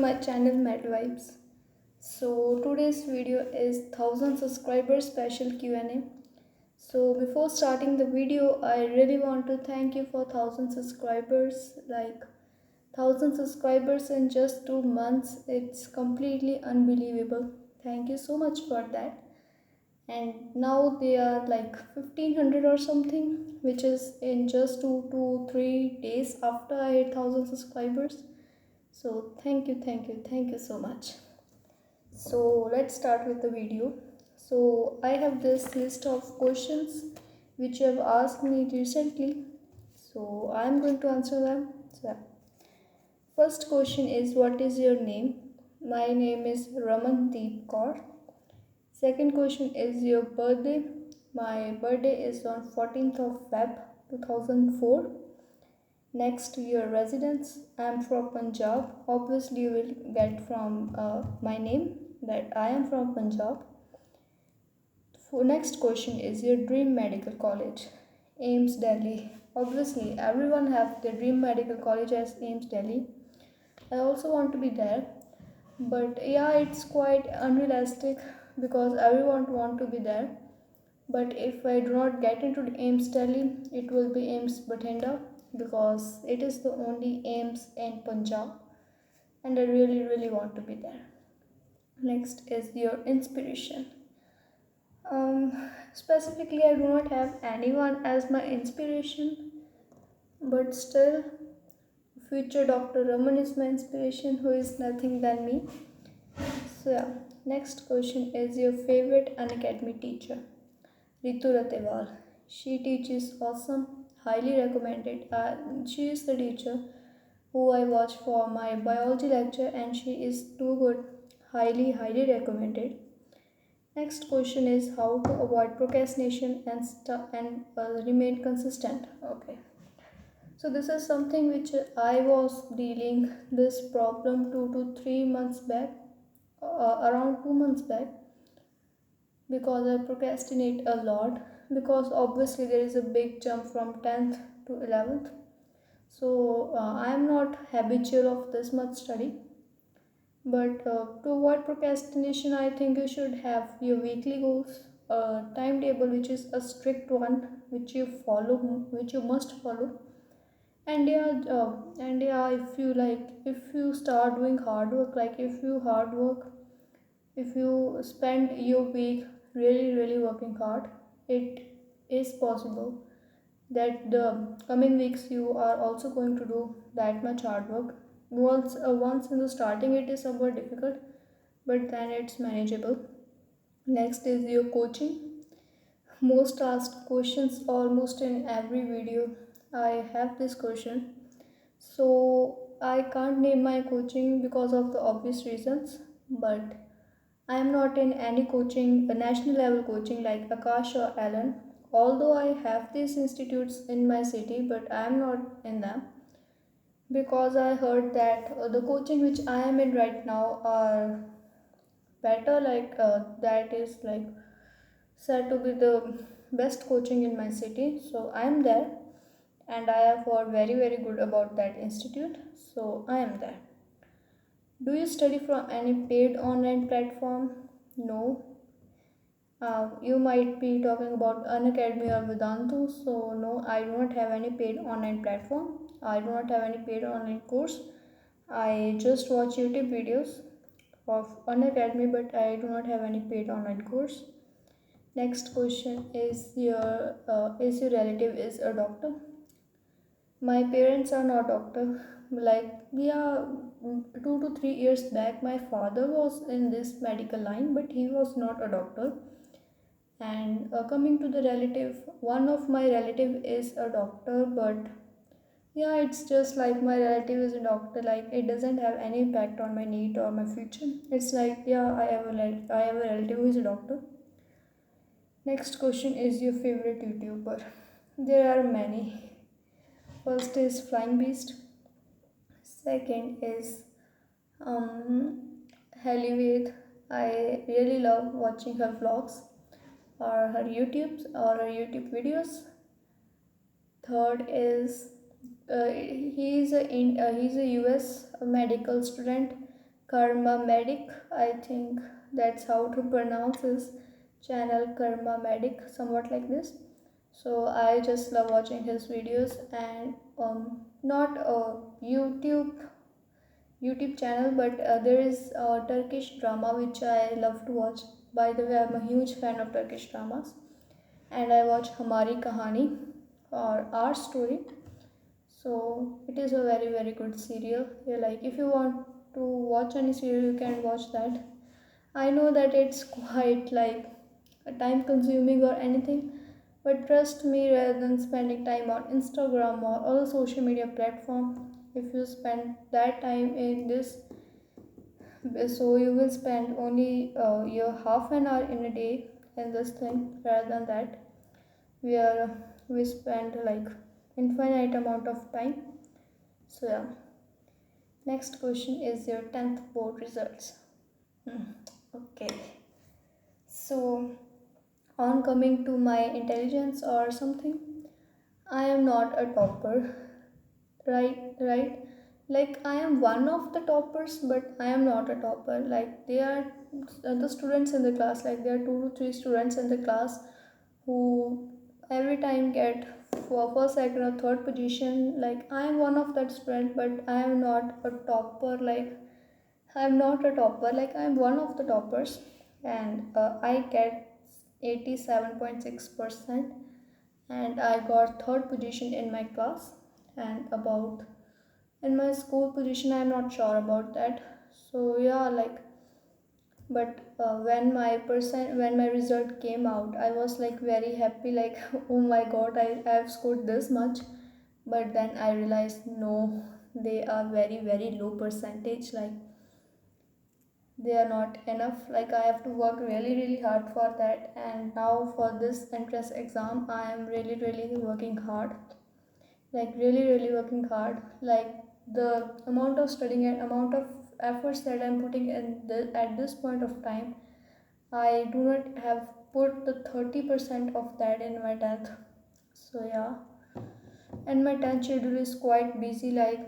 My channel Mad Vibes. So today's video is 1000 subscribers special Q&A. So before starting the video, I really want to thank you for 1000 subscribers. Like 1000 subscribers in just 2 months. It's completely unbelievable. Thank you so much for that. And now they are like 1500 or something, which is in just 2 to 3 days after I hit 1000 subscribers. So thank you so much. So let's start with the video. So I have this list of questions which you have asked me recently. So I'm going to answer them. So first question is, what is your name? My name is Ramandeep Kaur. Second question is your birthday. My birthday is on 14th of Feb 2004. Next, your residence. I am from Punjab. Obviously, you will get from my name that I am from Punjab. For next question is your dream medical college. AIMS Delhi. Obviously, everyone have their dream medical college as AIMS Delhi. I also want to be there, but yeah, it's quite unrealistic because everyone want to be there. But if I do not get into the AIMS Delhi, it will be AIMS Bathinda because it is the only AIMS in Punjab and I really want to be there. Next is your inspiration. Specifically, I do not have anyone as my inspiration, but still, future Dr. Raman is my inspiration, who is nothing than me. So, yeah, next question is your favorite Unacademy teacher. Ritu Ratewal. She teaches awesome, highly recommended. She is the teacher who I watch for my biology lecture, and she is too good, highly recommended. Next question is how to avoid procrastination and remain consistent. Okay. So this is something which I was dealing this problem 2 to 3 months back, around 2 months back, because I procrastinate a lot. Because obviously there is a big jump from 10th to 11th, so I am not habitual of this much study. But to avoid procrastination, I think you should have your weekly goals, a timetable which is a strict one, which you follow, which you must follow. And yeah, if you start doing hard work, like if you spend your week really working hard, it is possible that the coming weeks you are also going to do that much hard work. Once in the starting, it is somewhat difficult, but then it's manageable. Next is your coaching. Most asked questions almost in every video. I have this question, so I can't name my coaching because of the obvious reasons, but I am not in any coaching, a national level coaching like Akash or Alan, although I have these institutes in my city, but I am not in them because I heard that the coaching which I am in right now are better, that is like said to be the best coaching in my city. So I am there, and I have heard very good about that institute, so I am there. Do you study from any paid online platform? No. You might be talking about Unacademy or Vedantu. So no, I do not have any paid online platform. I do not have any paid online course. I just watch YouTube videos of Unacademy, but I do not have any paid online course. Next question is your relative is a doctor? My parents are not doctor. Like, yeah, 2 to 3 years back, my father was in this medical line, but he was not a doctor. And coming to the relative, one of my relative is a doctor, but yeah, it's just like my relative is a doctor. Like, it doesn't have any impact on my need or my future. It's like, yeah, I have a relative who is a doctor. Next question is your favorite YouTuber? There are many. First is Flying Beast. Second is Helly. I really love watching her vlogs or her YouTube videos. Third is he's a US medical student, Karma Medic, I think that's how to pronounce his channel, Karma Medic, somewhat like this. So I just love watching his videos, and not a YouTube channel, but there is a Turkish drama which I love to watch. By the way, I'm a huge fan of Turkish dramas, and I watch Hamari Kahani or Our Story. So it is a very good serial. Yeah, like if you want to watch any serial, you can watch that. I know that it's quite like time consuming or anything, but trust me, rather than spending time on Instagram or other social media platform, if you spend that time in this, so you will spend only your half an hour in a day in this thing, rather than that where we spend like infinite amount of time. So yeah, next question is your 10th board results. Okay, so on coming to my intelligence or something, I am not a topper. Right, like I am one of the toppers, but I am not a topper. Like they are the students in the class, like there are two to three students in the class who every time get for first, second or third position. Like I am one of that student, but I am not a topper. Like I'm not a topper, like I'm one of the toppers, and I get 87.6%, and I got third position in my class. And about in my school position, I'm not sure about that. So yeah, like, but when my result came out, I was like very happy, like oh my god, I have scored this much. But then I realized no, they are very low percentage, like they are not enough. Like I have to work really hard for that, and now for this entrance exam I am really working hard, like really working hard. Like the amount of studying and amount of efforts that I'm putting in at this point of time, I do not have put the 30% of that in my 10th. So yeah, and my 10th schedule is quite busy. Like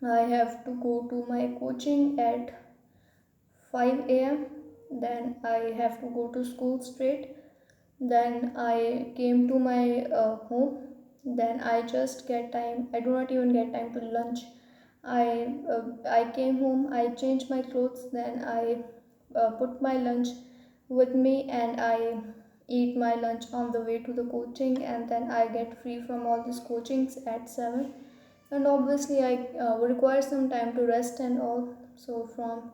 I have to go to my coaching at 5 a.m. Then I have to go to school straight. Then I came to my home. Then I just get time. I do not even get time to lunch. I came home. I changed my clothes. Then I put my lunch with me, and I eat my lunch on the way to the coaching. And then I get free from all these coachings at 7. And obviously I would require some time to rest and all. So from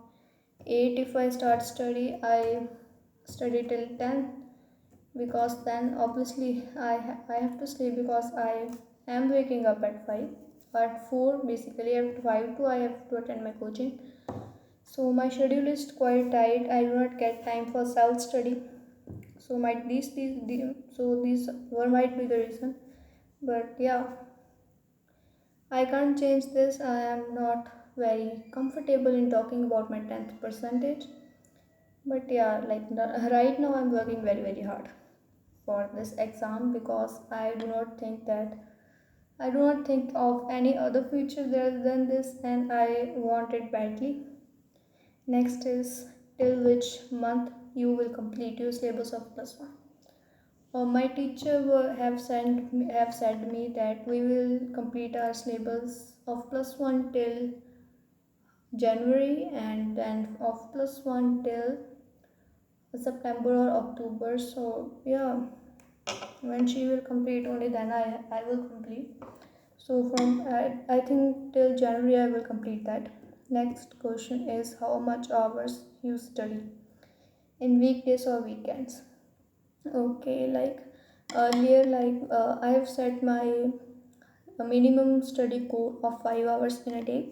8, if I start study, I study till 10, because then obviously I have to sleep, because I am waking up at 5. At 4 basically, at 5 to I have to attend my coaching. So my schedule is quite tight. I do not get time for self study. So these were might be the reason. But yeah, I can't change this. I am not very comfortable in talking about my 10th percentage. But yeah, like right now I'm working very hard for this exam, because I do not think of any other future there than this, and I want it badly. Next is, till which month you will complete your syllabus of plus one. My teacher have said me that we will complete our syllabus of plus one till January, and then of plus one till September or October. So yeah, when she will complete, only then I will complete. So from I think till January I will complete that. Next question is, how much hours you study in weekdays or weekends? Okay, like earlier, like I have set my minimum study goal of 5 hours in a day.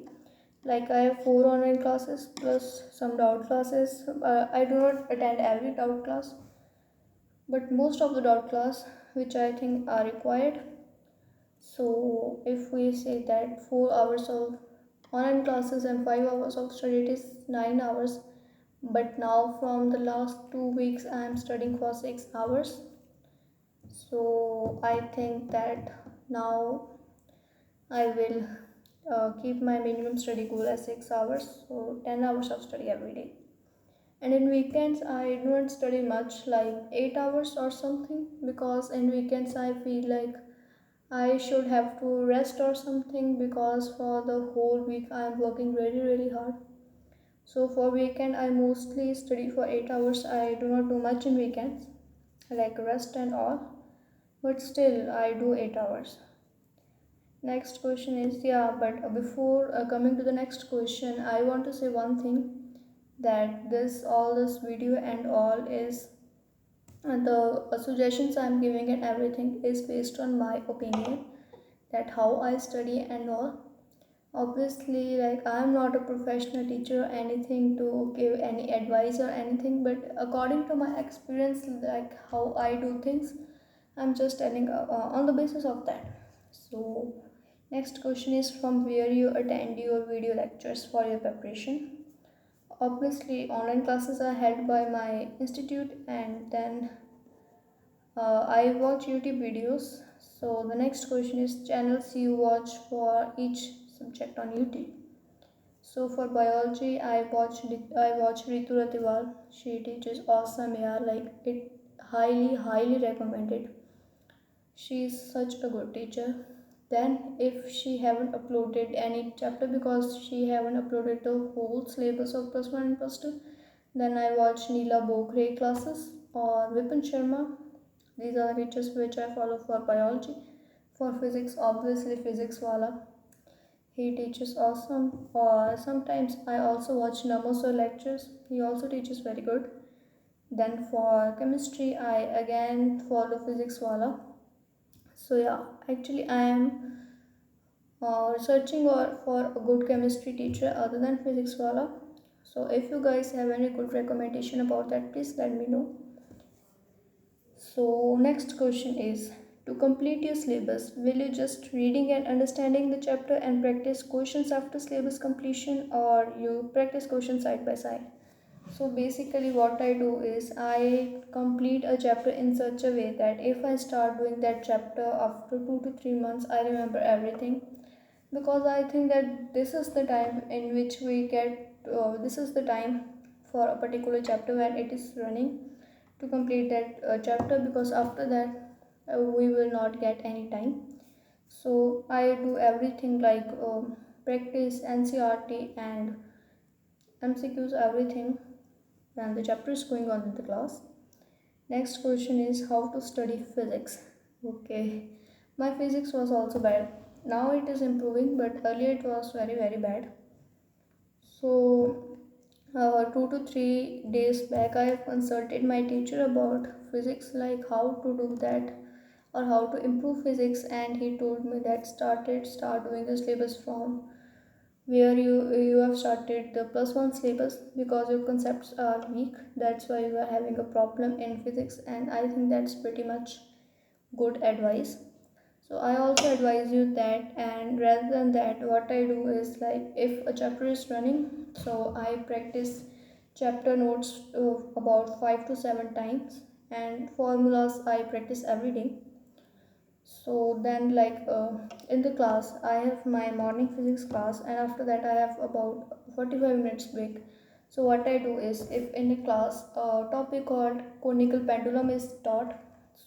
Like I have 4 online classes plus some doubt classes. I do not attend every doubt class, but most of the doubt class which I think are required. So if we say that 4 hours of online classes and 5 hours of study, it is 9 hours. But now from the last 2 weeks I am studying for 6 hours. So I think that now I will keep my minimum study goal as 6 hours, so 10 hours of study every day. And in weekends I don't study much, like 8 hours or something, because in weekends I feel like I should have to rest or something, because for the whole week I am working really hard. So for weekend I mostly study for 8 hours. I do not do much in weekends, like rest and all, but still I do 8 hours. Next question is, yeah, but before coming to the next question, I want to say one thing, that this video and all is the suggestions I'm giving and everything is based on my opinion, that how I study and all. Obviously, like, I'm not a professional teacher or anything to give any advice or anything, but according to my experience, like how I do things, I'm just telling on the basis of that. So, next question is, from where you attend your video lectures for your preparation. Obviously, online classes are held by my institute, and then I watch YouTube videos. So the next question is, channels you watch for each subject on YouTube. So for biology, I watch Ritu Ratiwal. She teaches awesome, yeah, like it, highly recommended. She is such a good teacher. Then if she haven't uploaded any chapter, because she haven't uploaded the whole syllabus of plus one and plus two, then I watch Neela Bokre classes or Vipin Sharma. These are the teachers which I follow for biology. For physics, obviously physics wala. He teaches awesome. Or sometimes I also watch Namoso lectures. He also teaches very good. Then for chemistry, I again follow physics wala. So yeah, actually I am searching for a good chemistry teacher other than physics wala. So if you guys have any good recommendation about that, please let me know. So next question is, to complete your syllabus, will you just reading and understanding the chapter and practice questions after syllabus completion, or you practice questions side by side? So basically what I do is I complete a chapter in such a way that if I start doing that chapter after 2 to 3 months, I remember everything, because I think that this is the time in which we get this is the time for a particular chapter when it is running, to complete that chapter, because after that we will not get any time. So I do everything like practice NCRT and MCQs, everything when the chapter is going on in the class. Next question is, how to study physics. Okay, my physics was also bad. Now it is improving, but earlier it was very bad. So 2 to 3 days back, I have consulted my teacher about physics, like how to do that or how to improve physics, and he told me that start doing the syllabus from where you have started the plus one syllabus, because your concepts are weak. That's why you are having a problem in physics, and I think that's pretty much good advice. So I also advise you that, and rather than that, what I do is, like, if a chapter is running, so I practice chapter notes about 5 to 7 times, and formulas I practice every day. So then, like, in the class I have my morning physics class, and after that I have about 45 minutes break. So what I do is, if in a class a topic called conical pendulum is taught,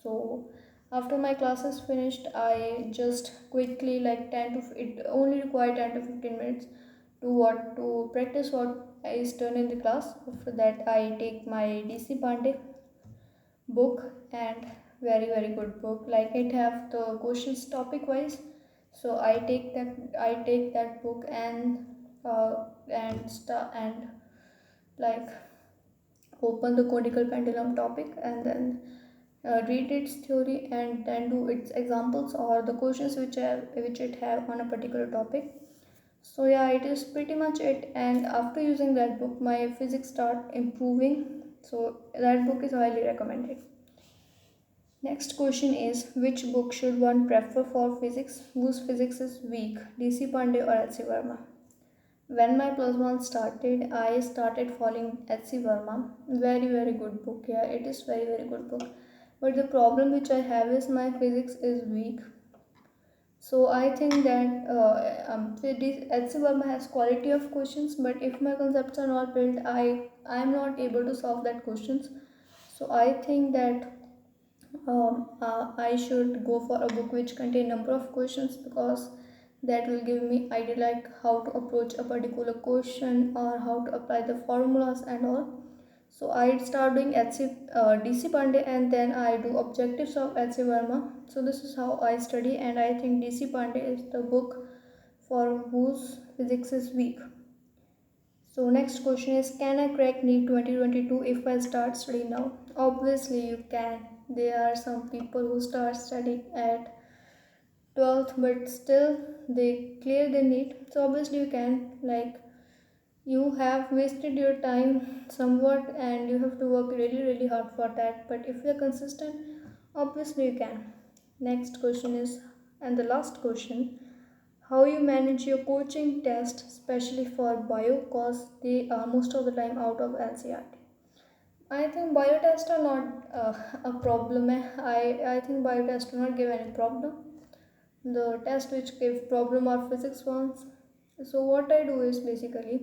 so after my class is finished, I just quickly, like, 10 to it only require 10 to 15 minutes to practice what is done in the class. After that I take my DC Pandey book, and very good book, like it have the questions topic wise. So I take that book and and like open the conical pendulum topic, and then read its theory, and then do its examples or the questions which it have on a particular topic. So yeah, it is pretty much it, and after using that book my physics start improving. So that book is highly recommended. Next question is, which book should one prefer for physics whose physics is weak, DC Pandey or H.C. Verma? When my plus one started, I started following H.C. Verma. Very good book. Yeah, it is very good book. But the problem which I have is my physics is weak. So I think that HC Verma has quality of questions, but if my concepts are not built, I am not able to solve that questions. So I think that I should go for a book which contain number of questions, because that will give me idea like how to approach a particular question or how to apply the formulas and all. So I start doing DC Pandey, and then I do objectives of HC Verma. So this is how I study, and I think DC Pandey is the book for whose physics is weak. So next question is, can I crack NEET 2022 if I start studying now? Obviously you can. There are some people who start studying at 12th but still they clear the NEET. So obviously you can. Like, you have wasted your time somewhat and you have to work really really hard for that, but if you're consistent, obviously you can. Next question is, and the last question, how you manage your coaching test, especially for bio, cause they are most of the time out of LCRT. I think bio tests are not a problem. I think bio tests do not give any problem. The test which give problem are physics ones. So what I do is basically,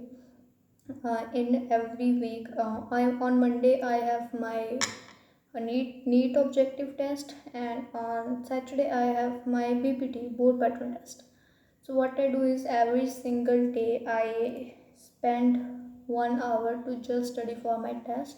in every week, I on Monday I have my NEET objective test, and on Saturday I have my BPT board pattern test. So what I do is every single day I spend 1 hour to just study for my test,